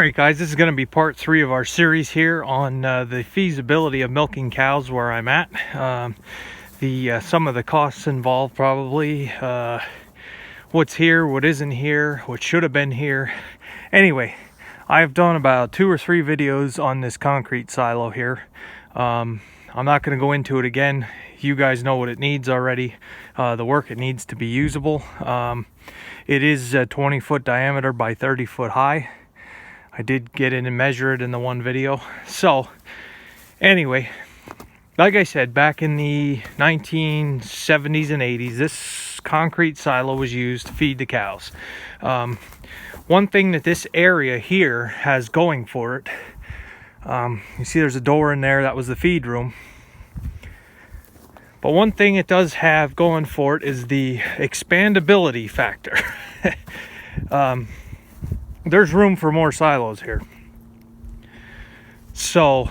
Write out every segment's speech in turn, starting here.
Alright guys, this is going to be part 3 of our series here on the feasibility of milking cows where I'm at. Some of the costs involved probably, what's here, what isn't here, what should have been here. Anyway, I've done about 2 or 3 videos on this concrete silo here. I'm not going to go into it again. You guys know what it needs already. The work it needs to be usable. It is 20 foot diameter by 30 foot high. I did get in and measure it in the one video. So anyway, like I said, back in the 1970s and 80s, this concrete silo was used to feed the cows. One thing that this area here has going for it, you see there's a door in there, that was the feed room. But one thing it does have going for it is the expandability factor. There's room for more silos here. So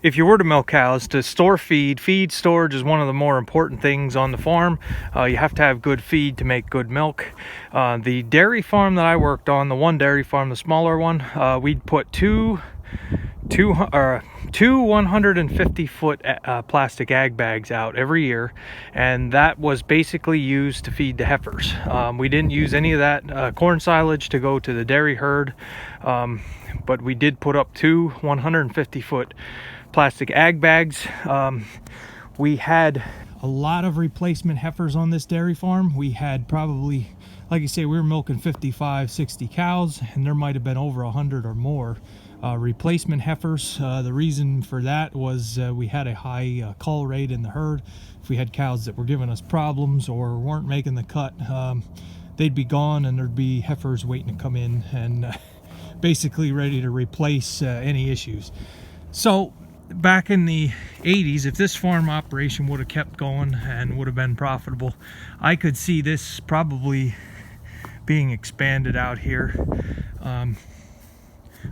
if you were to milk cows, to store feed storage is one of the more important things on the farm. You have to have good feed to make good milk. The dairy farm that I worked on, the one dairy farm, the smaller one, we'd put two 150 foot plastic ag bags out every year, and that was basically used to feed the heifers. We didn't use any of that corn silage to go to the dairy herd, but we did put up 2 150 foot plastic ag bags. We had a lot of replacement heifers on this dairy farm. We had probably, like I say, we were milking 55, 60 cows, and there might have been over 100 or more replacement heifers. The reason for that was we had a high cull rate in the herd. If we had cows that were giving us problems or weren't making the cut, they'd be gone, and there'd be heifers waiting to come in and basically ready to replace any issues. So back in the 80s, if this farm operation would have kept going and would have been profitable, I could see this probably being expanded out here,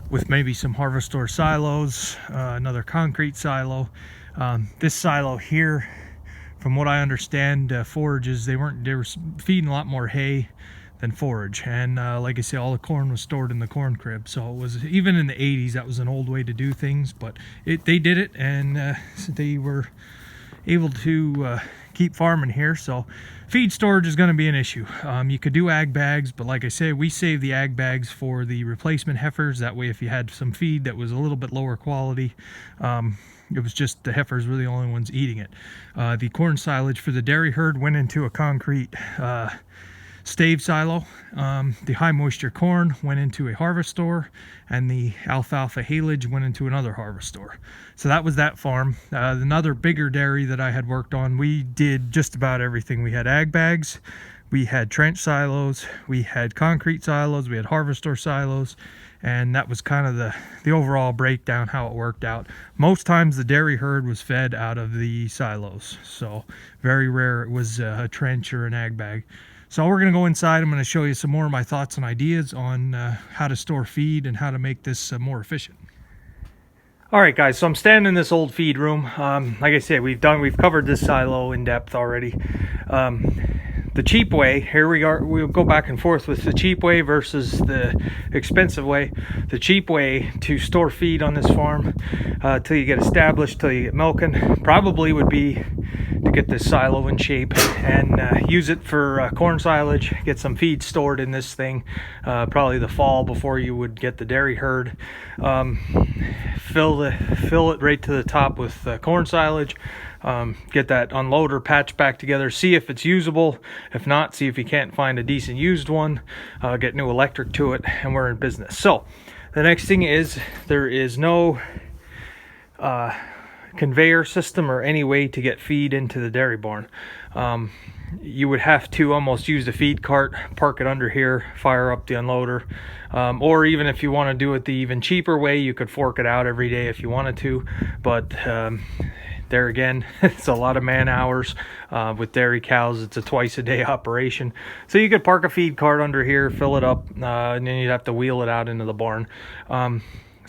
with maybe some harvester silos, another concrete silo. This silo here, from what I understand, forages, they were feeding a lot more hay than forage, and like I say, all the corn was stored in the corn crib. So it was, even in the 80s, that was an old way to do things, but they did it, and they were able to keep farming here. So feed storage is going to be an issue. You could do ag bags, but like I say, we save the ag bags for the replacement heifers. That way, if you had some feed that was a little bit lower quality, it was just the heifers were the only ones eating it. The corn silage for the dairy herd went into a concrete stave silo. The high moisture corn went into a harvester, and the alfalfa haylage went into another harvester. So that was that farm. Another bigger dairy that I had worked on, we did just about everything. We had ag bags, we had trench silos, we had concrete silos, we had harvester silos, and that was kind of the overall breakdown, how it worked out. Most times the dairy herd was fed out of the silos, so very rare it was a trench or an ag bag. So we're going to go inside. I'm going to show you some more of my thoughts and ideas on how to store feed and how to make this more efficient. All right, guys, so I'm standing in this old feed room. Like I said, we've covered this silo in depth already. The cheap way, here we are, we'll go back and forth with the cheap way versus the expensive way. The cheap way to store feed on this farm till you get established, till you get milking, probably would be to get this silo in shape and use it for corn silage, get some feed stored in this thing, probably the fall before you would get the dairy herd. Fill it right to the top with corn silage. Get that unloader patch back together, see if it's usable. If not, see if you can't find a decent used one, get new electric to it, and we're in business. So the next thing is, there is no conveyor system or any way to get feed into the dairy barn. You would have to almost use the feed cart, park it under here, fire up the unloader, or even if you want to do it the even cheaper way, you could fork it out every day if you wanted to. But there again, it's a lot of man hours. With dairy cows, it's a twice a day operation. So you could park a feed cart under here, fill it up, and then you'd have to wheel it out into the barn.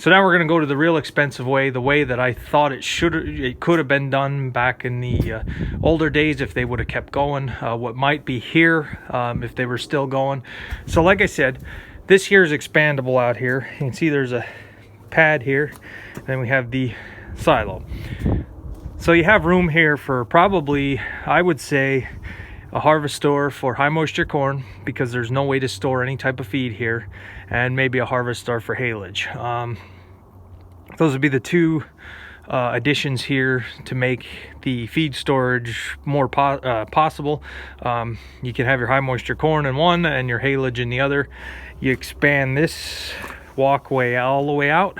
So now we're going to go to the real expensive way, the way that I thought it could have been done back in the older days if they would have kept going. What might be here if they were still going. So like I said, This here is expandable out here. You can see there's a pad here, and then we have the silo. So you have room here for probably, I would say, a harvest store for high moisture corn, because there's no way to store any type of feed here, and maybe a harvest store for haylage. Those would be the two additions here to make the feed storage more possible. You can have your high moisture corn in one and your haylage in the other. You expand this walkway all the way out,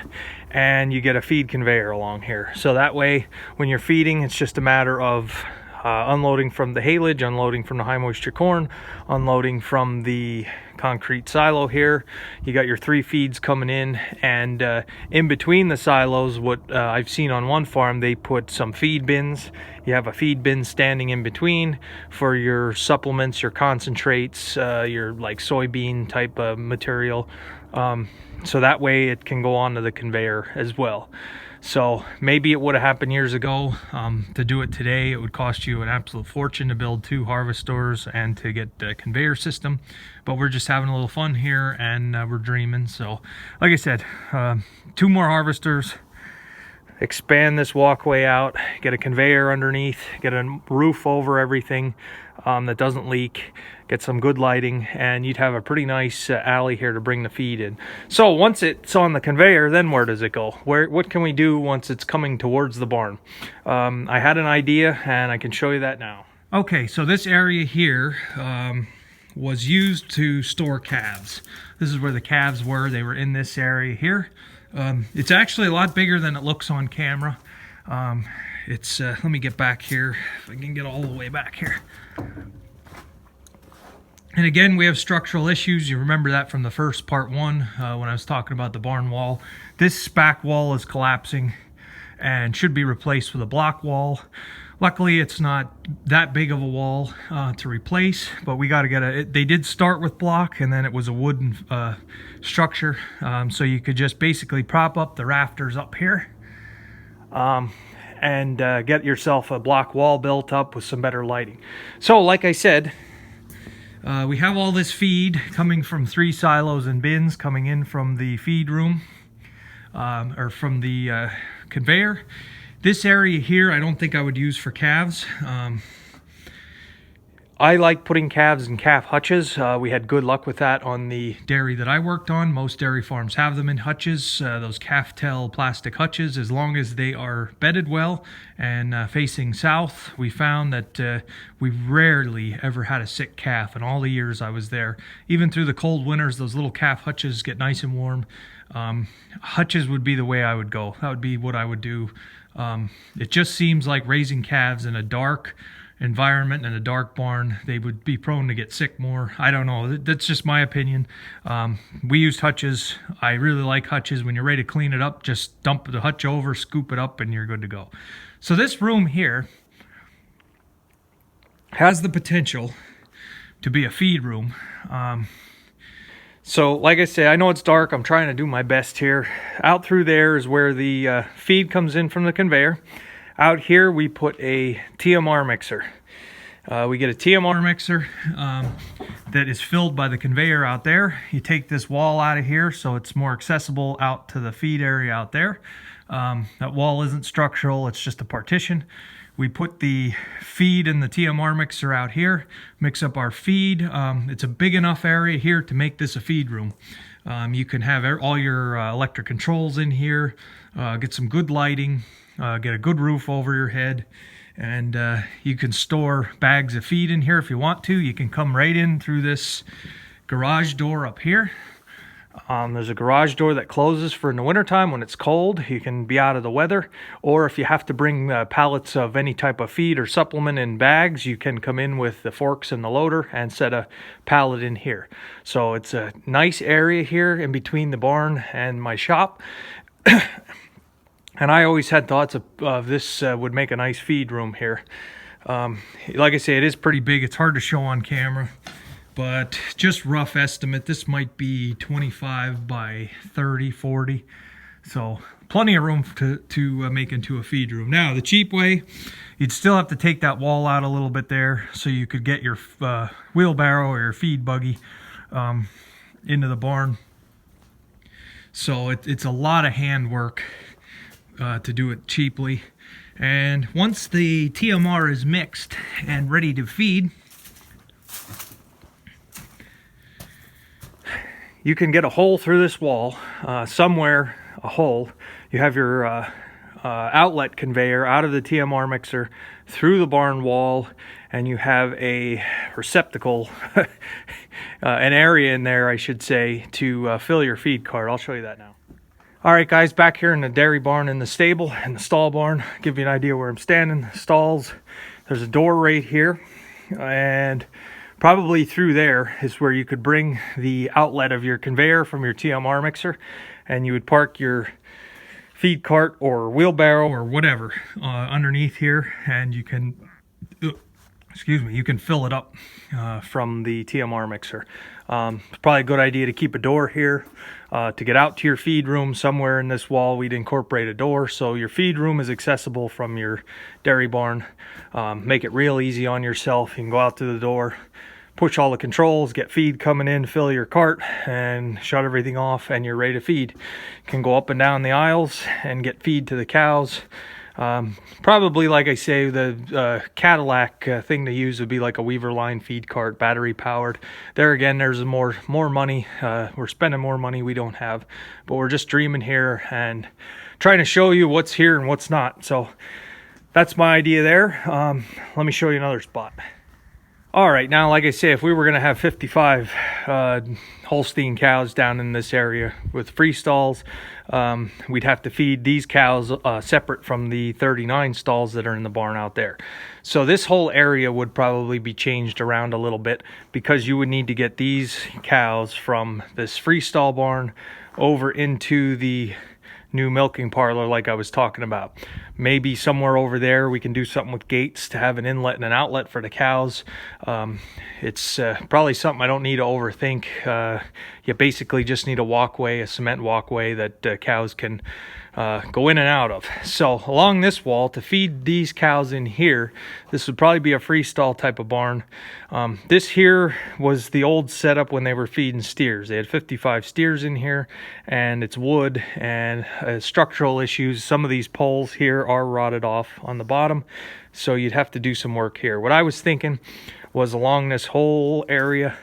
and you get a feed conveyor along here. So that way, when you're feeding, it's just a matter of unloading from the haylage, unloading from the high moisture corn, unloading from the concrete silo here. You got your 3 feeds coming in, and in between the silos, what I've seen on one farm, they put some feed bins. You have a feed bin standing in between for your supplements, your concentrates, your like soybean type of material. So that way it can go onto the conveyor as well. So maybe it would have happened years ago. To do it today, it would cost you an absolute fortune to build 2 harvest stores and to get the conveyor system. But we're just having a little fun here, and we're dreaming. So like I said, 2 more harvesters, expand this walkway out, get a conveyor underneath, get a roof over everything that doesn't leak, get some good lighting, and you'd have a pretty nice alley here to bring the feed in. So once it's on the conveyor, then where does it go? What can we do once it's coming towards the barn? I had an idea, and I can show you that now. Okay, so this area here was used to store calves. This is where the calves were. They were in this area here. It's actually a lot bigger than it looks on camera. Let me get back here, if I can get all the way back here. And again, we have structural issues. You remember that from the first part 1 when I was talking about the barn wall. This back wall is collapsing and should be replaced with a block wall. Luckily, it's not that big of a wall to replace, but we got to get they did start with block, and then it was a wooden structure. So you could just basically prop up the rafters up here and get yourself a block wall built up with some better lighting. So like I said, we have all this feed coming from 3 silos and bins coming in from the feed room, or from the conveyor. This area here, I don't think I would use for calves. I like putting calves in calf hutches. We had good luck with that on the dairy that I worked on. Most dairy farms have them in hutches, those calf tail plastic hutches, as long as they are bedded well and facing south. We found that we rarely ever had a sick calf in all the years I was there. Even through the cold winters, those little calf hutches get nice and warm. Hutches would be the way I would go. That would be what I would do. It just seems like raising calves in a dark environment and a dark barn, they would be prone to get sick more. I don't know. That's just my opinion. We used hutches. I really like hutches. When you're ready to clean it up, just dump the hutch over, scoop it up, and you're good to go. So this room here has the potential to be a feed room. So like I say, I know it's dark. I'm trying to do my best here. Out through there is where the feed comes in from the conveyor. Out here we put a TMR mixer. We get a TMR mixer that is filled by the conveyor out there. You take this wall out of here so it's more accessible out to the feed area out there. That wall isn't structural, it's just a partition. We put the feed in the TMR mixer out here, mix up our feed. It's a big enough area here to make this a feed room. You can have all your electric controls in here, get some good lighting, get a good roof over your head, and you can store bags of feed in here if you want to. You can come right in through this garage door up here. There's a garage door that closes for in the wintertime when it's cold. You can be out of the weather. Or if you have to bring pallets of any type of feed or supplement in bags, you can come in with the forks and the loader and set a pallet in here. So it's a nice area here in between the barn and my shop. And I always had thoughts of this would make a nice feed room here. Like I say, it is pretty big. It's hard to show on camera. But just rough estimate, this might be 25 by 30, 40. So plenty of room to make into a feed room. Now, the cheap way, you'd still have to take that wall out a little bit there so you could get your wheelbarrow or your feed buggy into the barn. So it's a lot of handwork to do it cheaply. And once the TMR is mixed and ready to feed, you can get a hole through this wall, somewhere a hole. You have your outlet conveyor out of the TMR mixer through the barn wall, and you have a receptacle, an area in there, I should say, to fill your feed cart. I'll show you that now. All right, guys, back here in the dairy barn, in the stable, in the stall barn, give you an idea where I'm standing. Stalls, there's a door right here, and probably through there is where you could bring the outlet of your conveyor from your TMR mixer, and you would park your feed cart or wheelbarrow or whatever underneath here, and you can, you can fill it up from the TMR mixer. It's probably a good idea to keep a door here. To get out to your feed room, somewhere in this wall we'd incorporate a door so your feed room is accessible from your dairy barn. Make it real easy on yourself. You can go out to the door, push all the controls, get feed coming in, fill your cart, and shut everything off, and you're ready to feed. You can go up and down the aisles and get feed to the cows. Probably, like I say, the Cadillac thing to use would be like a Weaver line feed cart, battery powered. There again, there's more money. We're spending more money we don't have, but we're just dreaming here and trying to show you what's here and what's not. So that's my idea there. Let me show you another spot. All right, now, like I say, if we were going to have 55 Holstein cows down in this area with free stalls, we'd have to feed these cows separate from the 39 stalls that are in the barn out there. So this whole area would probably be changed around a little bit, because you would need to get these cows from this free stall barn over into the new milking parlor like I was talking about. Maybe somewhere over there we can do something with gates to have an inlet and an outlet for the cows. It's probably something I don't need to overthink. You basically just need a walkway, a cement walkway that cows can go in and out of. So along this wall, to feed these cows in here, this would probably be a free stall type of barn. This here was the old setup when they were feeding steers. They had 55 steers in here, and it's wood and structural issues. Some of these poles here are rotted off on the bottom, so you'd have to do some work here. What I was thinking was along this whole area,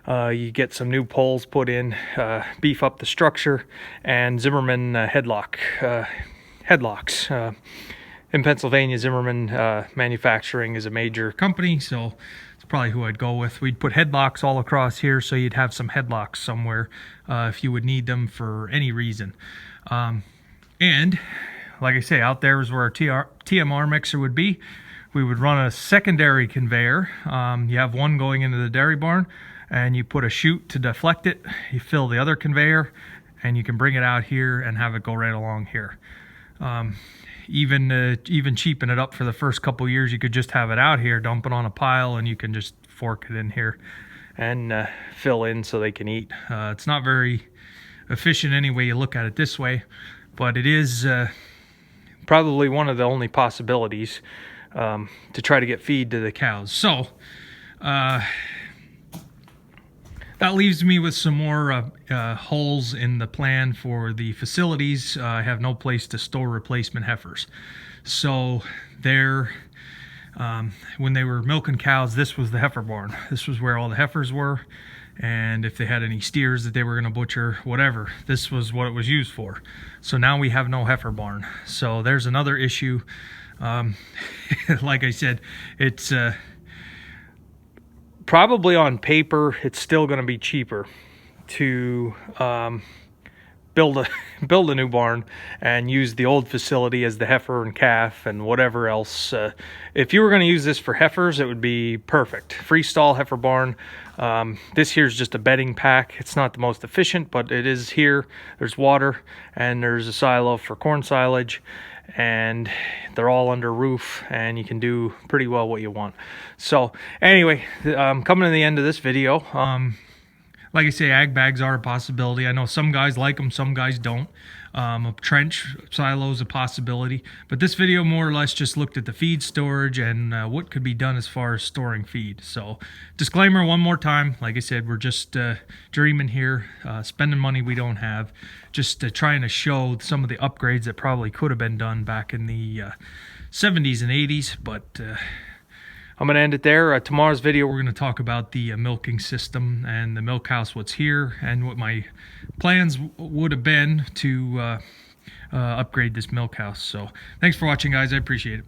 you get some new poles put in, beef up the structure, and Zimmerman headlocks. In Pennsylvania, Zimmerman Manufacturing is a major company, so it's probably who I'd go with. We'd put headlocks all across here, so you'd have some headlocks somewhere if you would need them for any reason. And like I say, out there is where our TMR mixer would be. We would run a secondary conveyor. You have one going into the dairy barn, and you put a chute to deflect it. You fill the other conveyor, and you can bring it out here and have it go right along here. Even cheapen it up for the first couple years, you could just have it out here, dump it on a pile, and you can just fork it in here and fill in so they can eat. It's not very efficient any way you look at it this way, but it is probably one of the only possibilities to try to get feed to the cows. So that leaves me with some more holes in the plan for the facilities. I have no place to store replacement heifers. So when they were milking cows, this was the heifer barn. This was where all the heifers were. And if they had any steers that they were going to butcher, whatever, this was what it was used for. So now we have no heifer barn. So there's another issue. Like I said, it's probably on paper, it's still going to be cheaper to build a new barn and use the old facility as the heifer and calf and whatever else. If you were going to use this for heifers, it would be perfect. Free stall heifer barn. This here's just a bedding pack. It's not the most efficient, but it is here. There's water, and there's a silo for corn silage, and they're all under roof, and you can do pretty well what you want. So anyway, coming to the end of this video, like I say, ag bags are a possibility. I know some guys like them, some guys don't. A trench silo is a possibility, but this video more or less just looked at the feed storage and what could be done as far as storing feed. So disclaimer one more time, like I said, we're just dreaming here, spending money we don't have, just trying to show some of the upgrades that probably could have been done back in the 70s and 80s, but I'm going to end it there. Tomorrow's video, we're going to talk about the milking system and the milk house, what's here, and what my plans would have been to upgrade this milk house. So thanks for watching, guys. I appreciate it.